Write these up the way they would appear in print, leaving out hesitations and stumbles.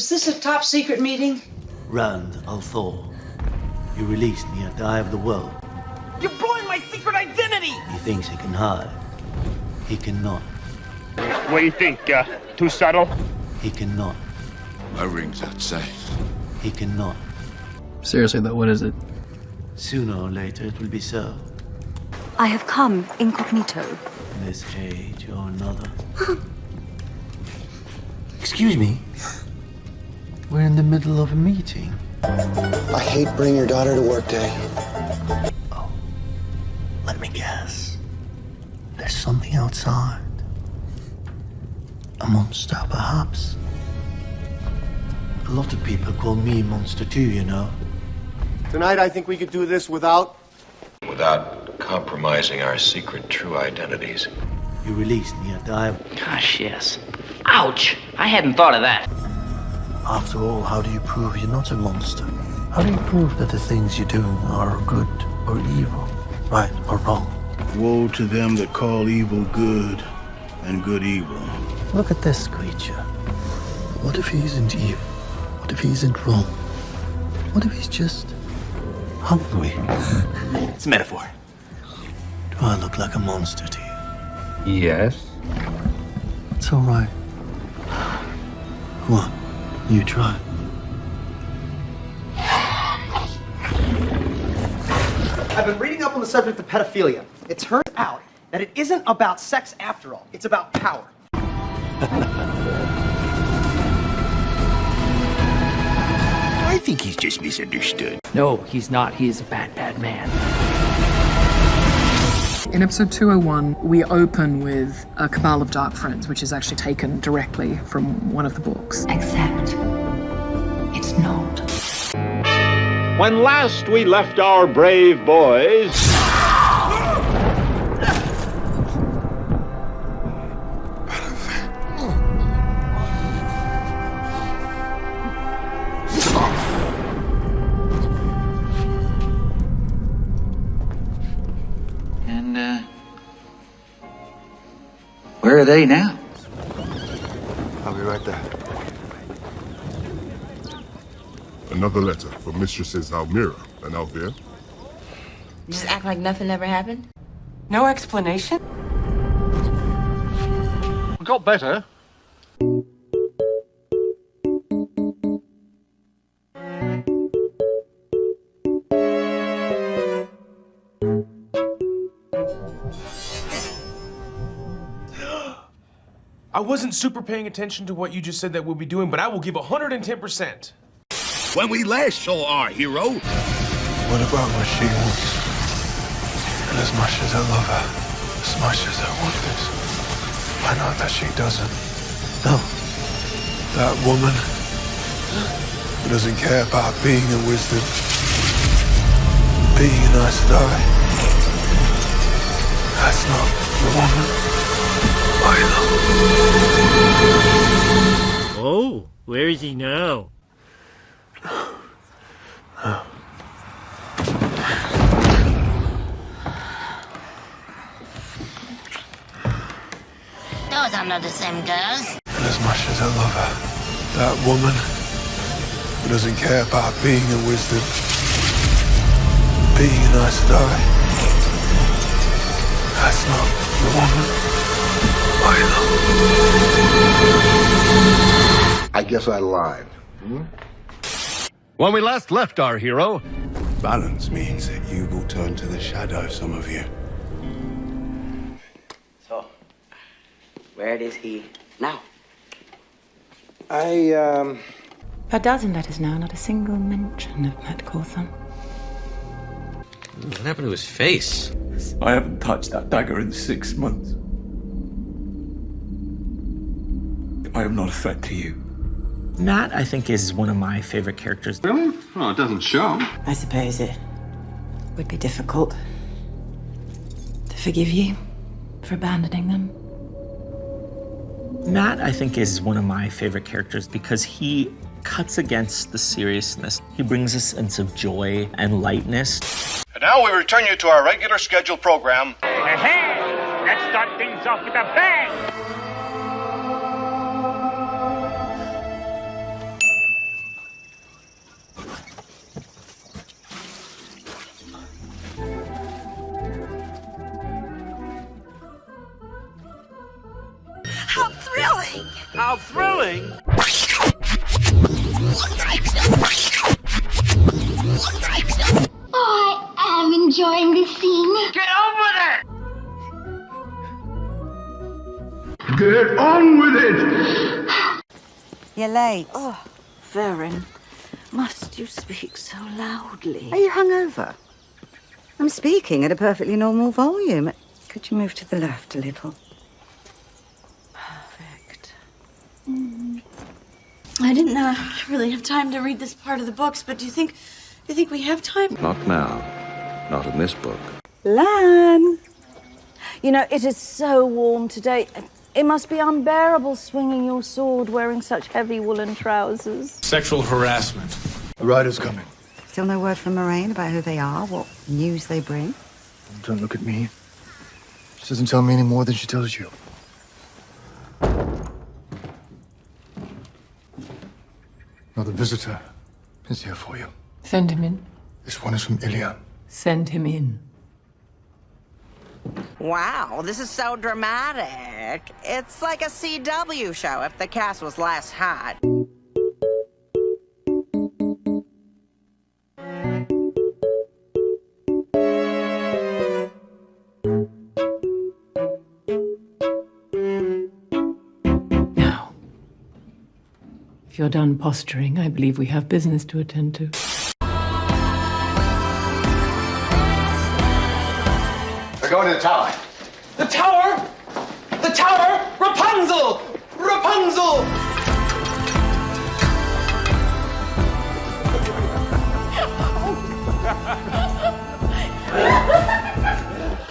Is this a top secret meeting? Rand al-Thor, you released me at the eye of the world. You're blowing my secret identity! He thinks he can hide. He cannot. What do you think, too subtle? He cannot. My ring's outside. He cannot. Seriously though, what is it? Sooner or later it will be so. I have come incognito. In this age or another. Excuse me? We're in the middle of a meeting. I hate bringing your daughter to work day. Oh, let me guess. There's something outside. A monster, perhaps. A lot of people call me monster too, you know. Tonight, I think we could do this without compromising our secret true identities. You released me at the eye. Gosh, yes. Ouch! I hadn't thought of that. After all, how do you prove you're not a monster? How do you prove that the things you do are good or evil, right or wrong? Woe to them that call evil good and good evil. Look at this creature. What if he isn't evil? What if he isn't wrong? What if he's just hungry? It's a metaphor. Do I look like a monster to you? Yes. It's all right. Come on, you try. I've been reading up on the subject of pedophilia. It turns out that it isn't about sex after all. It's about power. I think he's just misunderstood. No, he's not. He's a bad, bad man. In episode 201, we open with a Cabal of Dark Friends, which is actually taken directly from one of the books. Except it's not. When last we left our brave boys... Where are they now? I'll be right there. Another letter from Mistresses Almira and Alvear. Just act like nothing ever happened? No explanation? Got better. I wasn't super paying attention to what you just said that we'll be doing, but I will give 110%. When we last saw our hero... What about what she wants? And as much as I love her, as much as I want this, I know that she doesn't. No. That woman who doesn't care about being a wisdom, being a nice guy. That's not the woman I love. Oh, where is he now? Those are not the same girls. And as much as I love her, that woman who doesn't care about being a wisdom, being a nice guy. That's not the woman I love. I guess I lied. When we last left our hero... Balance means that you will turn to the shadow, some of you. So, where is he now? A dozen letters now, not a single mention of Matt Cawthon. What happened to his face? I haven't touched that dagger in 6 months. I am not a threat to you. Matt, I think, is one of my favorite characters. Really? Oh, it doesn't show. I suppose it would be difficult to forgive you for abandoning them. Matt, I think, is one of my favorite characters because he cuts against the seriousness. He brings a sense of joy and lightness. And now we return you to our regular scheduled program. Hey, let's start things off with a bang! How thrilling! I am enjoying this scene. Get on with it! Get on with it! You're late. Oh, Varen, must you speak so loudly? Are you hungover? I'm speaking at a perfectly normal volume. Could you move to the left a little? Perfect. I didn't really have time to read this part of the books, but do you think we have time? Not now. Not in this book. Lan! You know, it is so warm today. It must be unbearable swinging your sword wearing such heavy woolen trousers. Sexual harassment. The rider's coming. Still no word from Moraine about who they are, what news they bring? Don't look at me. She doesn't tell me any more than she tells you. Another visitor is here for you. Send him in. This one is from Ilya. Send him in. Wow, this is so dramatic. It's like a CW show if the cast was less hot. Now, if you're done posturing, I believe we have business to attend to. We're going to the tower. The tower! The tower! Rapunzel! Rapunzel!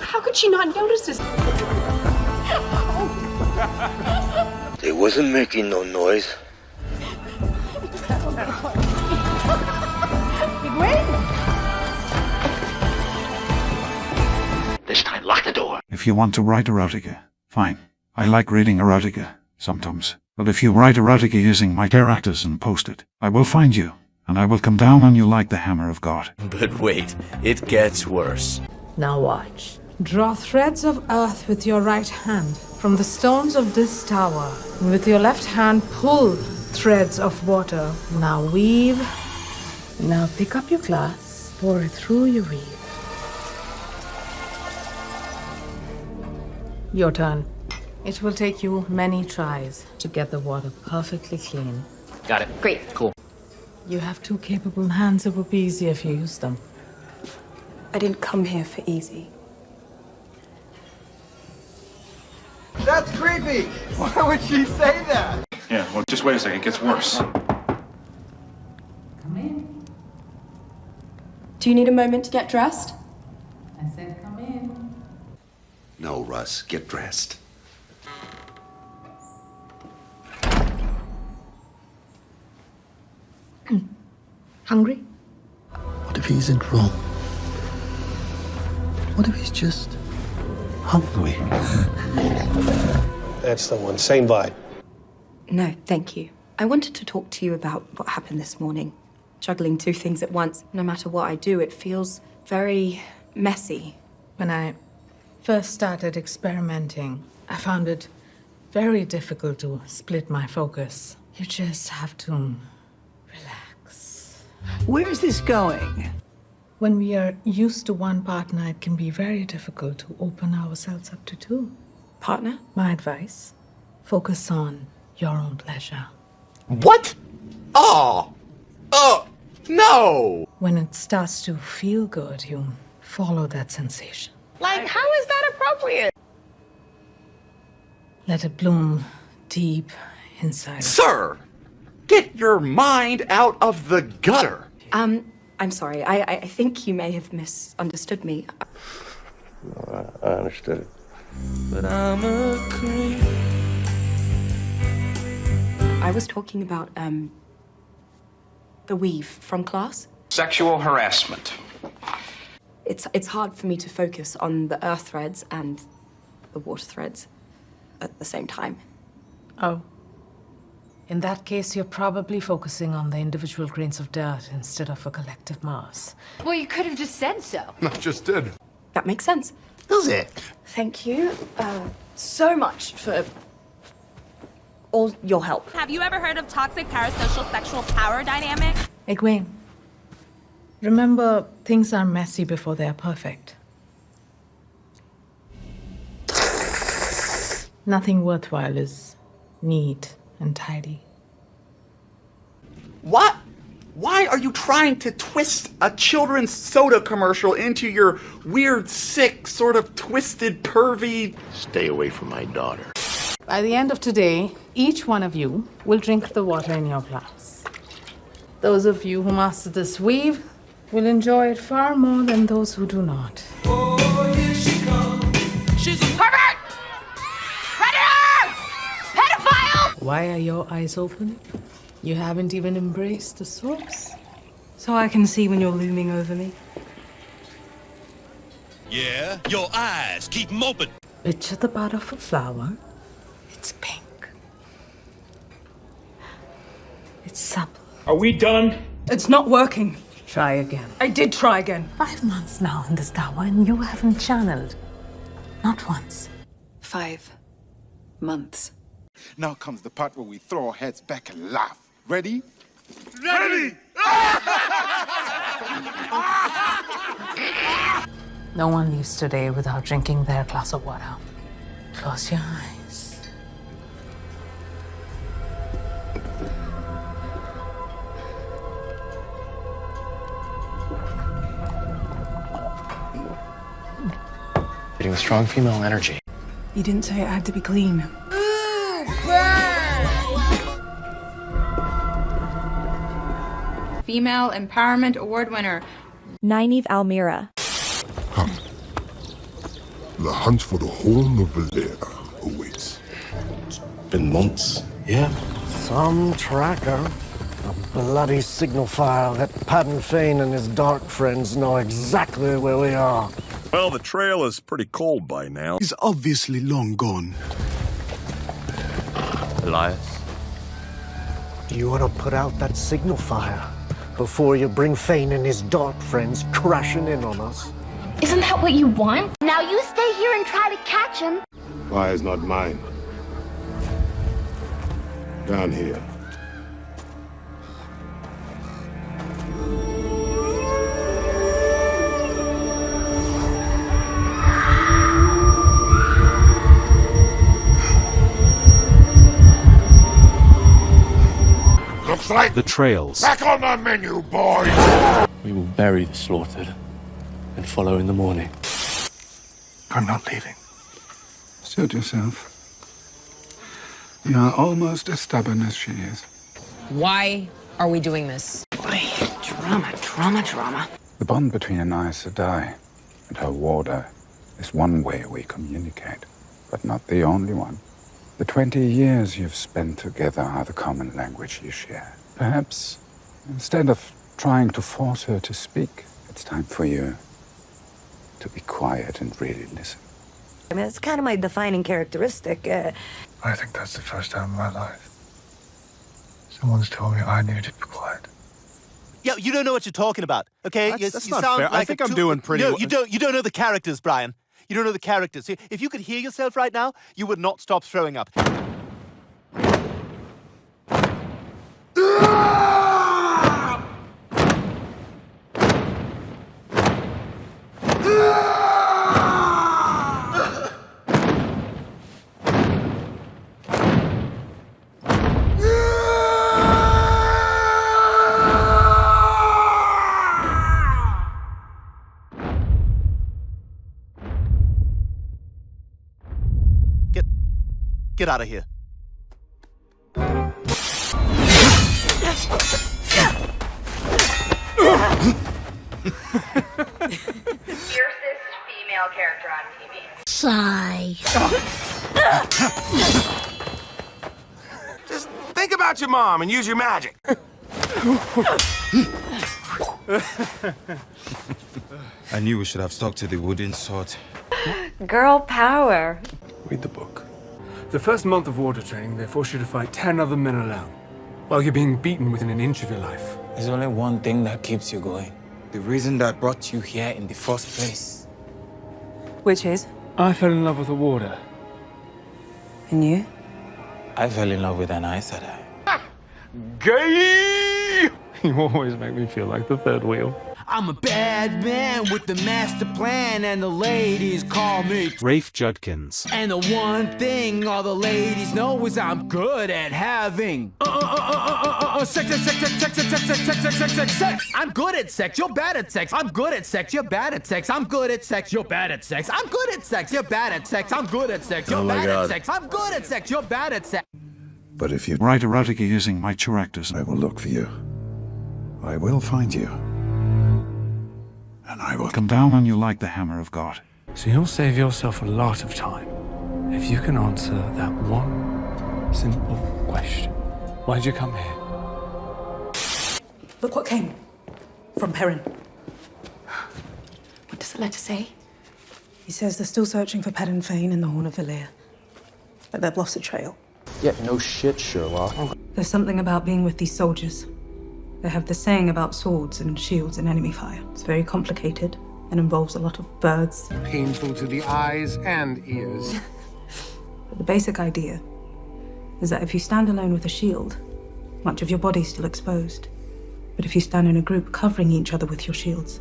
How could she not notice this? They wasn't making no noise. This time, lock the door. If you want to write erotica, fine. I like reading erotica, sometimes. But if you write erotica using my characters and post it, I will find you, and I will come down on you like the hammer of God. But wait, it gets worse. Now watch. Draw threads of earth with your right hand from the stones of this tower. And with your left hand, pull threads of water. Now weave. Now pick up your glass, pour it through your weave. Your turn. It will take you many tries to get the water perfectly clean. Got it. Great. Cool. You have two capable hands. It would be easy if you used them. I didn't come here for easy. That's creepy! Why would she say that? Yeah, well, just wait a second. It gets worse. Come in. Do you need a moment to get dressed? I said come in. No, Russ, get dressed. Hungry? What if he isn't wrong? What if he's just hungry? That's the one. Same vibe. No, thank you. I wanted to talk to you about what happened this morning. Juggling two things at once. No matter what I do, it feels very messy. When I first started experimenting, I found it very difficult to split my focus. You just have to relax. Where is this going? When we are used to one partner, it can be very difficult to open ourselves up to two. Partner? My advice, focus on your own pleasure. What? Oh! Oh! No! When it starts to feel good, you follow that sensation. Like, how is that appropriate? Let it bloom deep inside. Sir! Get your mind out of the gutter! I'm sorry. I think you may have misunderstood me. I understood it. But I'm a creep. I was talking about, the weave from class. Sexual harassment. It's hard for me to focus on the earth threads and the water threads at the same time. Oh. In that case, you're probably focusing on the individual grains of dirt instead of a collective mass. Well, you could have just said so. I just did. That makes sense. Does it? Thank you so much for or your help. Have you ever heard of toxic parasocial sexual power dynamic? Egwene, remember, things are messy before they are perfect. Nothing worthwhile is neat and tidy. What? Why are you trying to twist a children's soda commercial into your weird, sick, sort of twisted, pervy... Stay away from my daughter. By the end of today, each one of you will drink the water in your glass. Those of you who master this weave will enjoy it far more than those who do not. Oh, here she comes. She's a pervert! Predator! Pedophile! Why are your eyes open? You haven't even embraced the source. So I can see when you're looming over me. Yeah, your eyes. Keep 'em open. Picture the bud of a flower. It's pink. It's supple. Are we done? It's not working. Try again. I did try again. 5 months now in this tower, and you haven't channeled. Not once. 5 months. Now comes the part where we throw our heads back and laugh. Ready? Ready! No one leaves today without drinking their glass of water. Close your eyes. Getting strong female energy. You didn't say it had to be clean. Female Empowerment Award winner. Nynaeve Almira. Come. The hunt for the Horn of Valera awaits. It's been months. Yeah, some tracker. A bloody signal file that Padden Fane and his dark friends know exactly where we are. Well, the trail is pretty cold by now. He's obviously long gone. Elias? You want to put out that signal fire before you bring Fane and his dark friends crashing in on us. Isn't that what you want? Now you stay here and try to catch him. Fire's not mine. Down here. Looks like the trails. back on the menu, boys! We will bury the slaughtered and follow in the morning. I'm not leaving. Suit yourself. You are almost as stubborn as she is. Why are we doing this? Boy, drama. The bond between an Aes Sedai and her warder is one way we communicate, but not the only one. The 20 years you've spent together are the common language you share. Perhaps, instead of trying to force her to speak, it's time for you to be quiet and really listen. I mean, it's kind of my defining characteristic. I think that's the first time in my life someone's told me I need to be quiet. Yeah, you don't know what you're talking about, okay? That's you not sound fair. like I think I'm doing pretty No, well. you don't know the characters, Brian. You don't know the characters. If you could hear yourself right now, you would not stop throwing up. Get out of here. Fiercest female character on TV. Sigh. Just think about your mom and use your magic. I knew we should have stuck to the wooden sword. Girl power. Read the book. The first month of water training, they force you to fight 10 other men alone, while you're being beaten within an inch of your life. There's only one thing that keeps you going. The reason that brought you here in the first place. Which is? I fell in love with the water. And you? I fell in love with an Aes Sedai. Gay! You always make me feel like the third wheel. I'm a bad man with the master plan, and the ladies call me Rafe Judkins. And the one thing all the ladies know is I'm good at having sex. I'm good at sex. You're bad at sex. I'm good at sex. You're bad at sex. I'm good at sex. You're bad at sex. I'm good at sex. You're bad at sex. I'm good at sex. You're bad at sex. I'm good at sex. You're bad at sex. But if you write erotica using mature actors, I will look for you. I will find you. And I will come down on you like the hammer of God. So you'll save yourself a lot of time if you can answer that one simple question. Why'd you come here? Look what came from Perrin. What does the letter say? He says they're still searching for Perrin Fane in the Horn of Valir. But they've lost the trail. Yeah, no shit, Sherlock. There's something about being with these soldiers. They have the saying about swords and shields and enemy fire. It's very complicated and involves a lot of birds. Painful to the eyes and ears. But the basic idea is that if you stand alone with a shield, much of your body's still exposed. But if you stand in a group covering each other with your shields,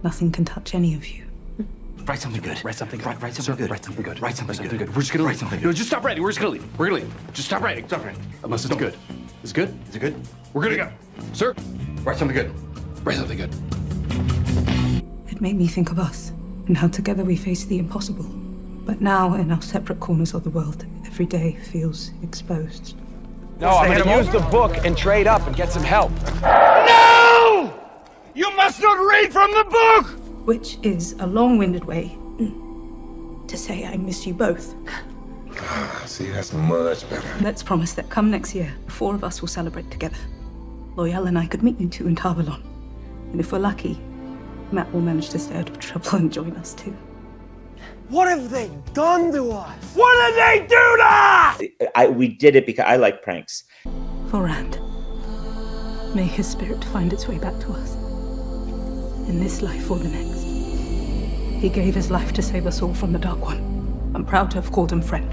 nothing can touch any of you. Write something good. Write something good. Write something good. Write something good. Write something good. We're just gonna write leave. something No, good. just stop writing. We're just gonna leave. We're gonna leave. Just stop writing. Stop writing. Unless it's good. Is it good? Is it good? We're gonna go. Sir, write something good. Write something good. It made me think of us and how together we face the impossible. But now, in our separate corners of the world, every day feels exposed. No, I'm gonna use the book and trade up and get some help. No! You must not read from the book! Which is a long-winded way to say I miss you both. See, that's much better. Let's promise that come next year, the four of us will celebrate together. Loyal and I could meet you two in Tarvalon. And if we're lucky, Matt will manage to stay out of trouble and join us too. What have they done to us? What did they do to us? We did it because I like pranks. For Rand, may his spirit find its way back to us. In this life or the next. He gave his life to save us all from the Dark One. I'm proud to have called him friend.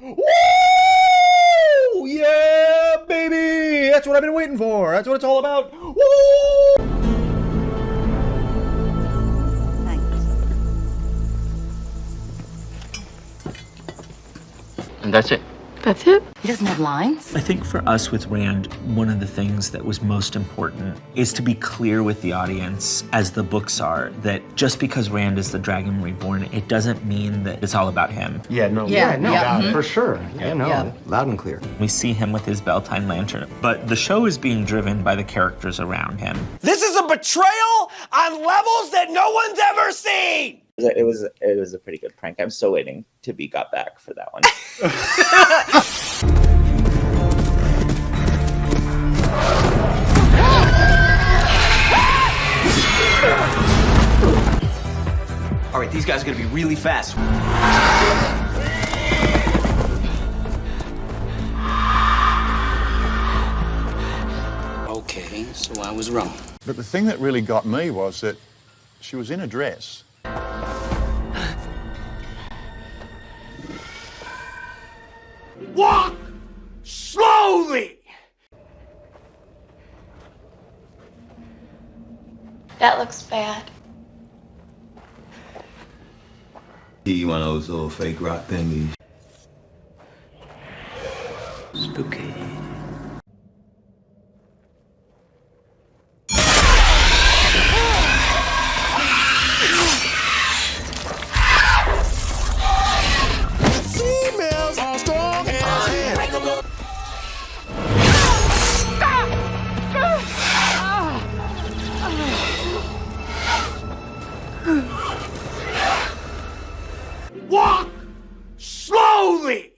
Woo! Yeah, baby! That's what I've been waiting for. That's what it's all about. Woo! And that's it. That's it? He doesn't have lines? I think for us with Rand, one of the things that was most important is to be clear with the audience, as the books are, that just because Rand is the Dragon Reborn, it doesn't mean that it's all about him. Yeah, no. For sure. Loud and clear. We see him with his Beltane lantern, but the show is being driven by the characters around him. This is a betrayal on levels that no one's ever seen! It was a pretty good prank. I'm still waiting to be got back for that one. All right, these guys are gonna be really fast. Okay, so I was wrong. But the thing that really got me was that she was in a dress. Walk slowly! That looks bad. You one of those little fake rock thingies. Spooky. Females are strong and unbreakable. Walk slowly!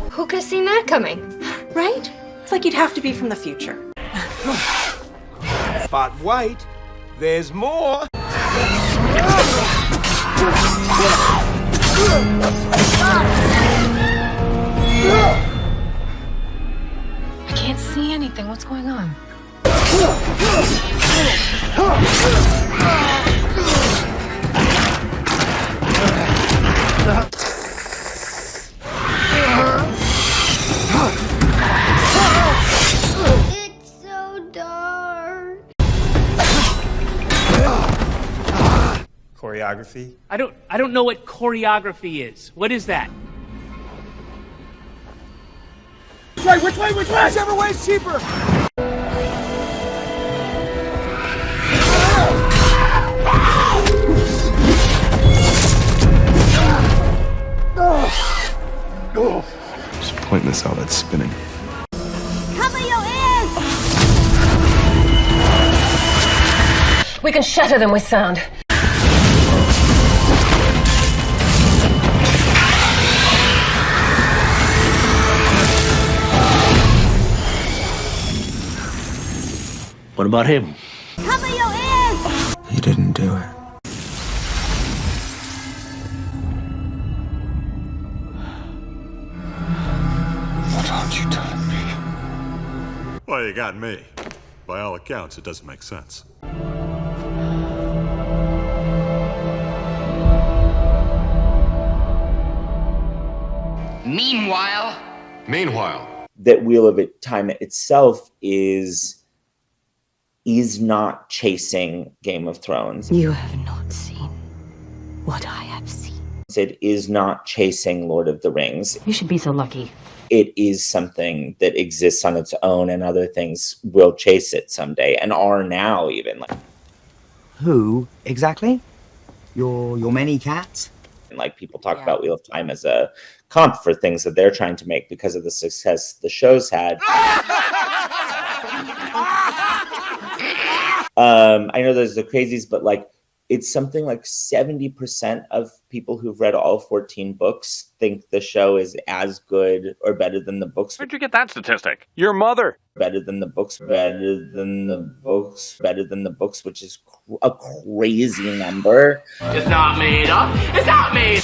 Who could have seen that coming? Right? It's like you'd have to be from the future. But wait, there's more. I can't see anything. What's going on? It's so dark. Choreography? I don't know what choreography is. What is that? Which way? Whichever way's cheaper. There's pointless all that spinning. Cover your ears! We can shatter them with sound. What about him? Cover your ears! He didn't do it. What aren't you telling me? Well, you got me. By all accounts, it doesn't make sense. Meanwhile, That Wheel of Time itself is not chasing Game of Thrones. You have not seen what I have seen. It is not chasing Lord of the Rings. You should be so lucky. It is something that exists on its own, and other things will chase it someday, and are now even. Who exactly? Your many cats? And like people talk about Wheel of Time as a comp for things that they're trying to make because of the success the show's had. I know there's the crazies, but like it's something like 70% of people who've read all 14 books think the show is as good or better than the books. where'd you get that statistic? Your mother. Better than the books, better than the books, better than the books, which is a crazy number. It's not made up. It's not made.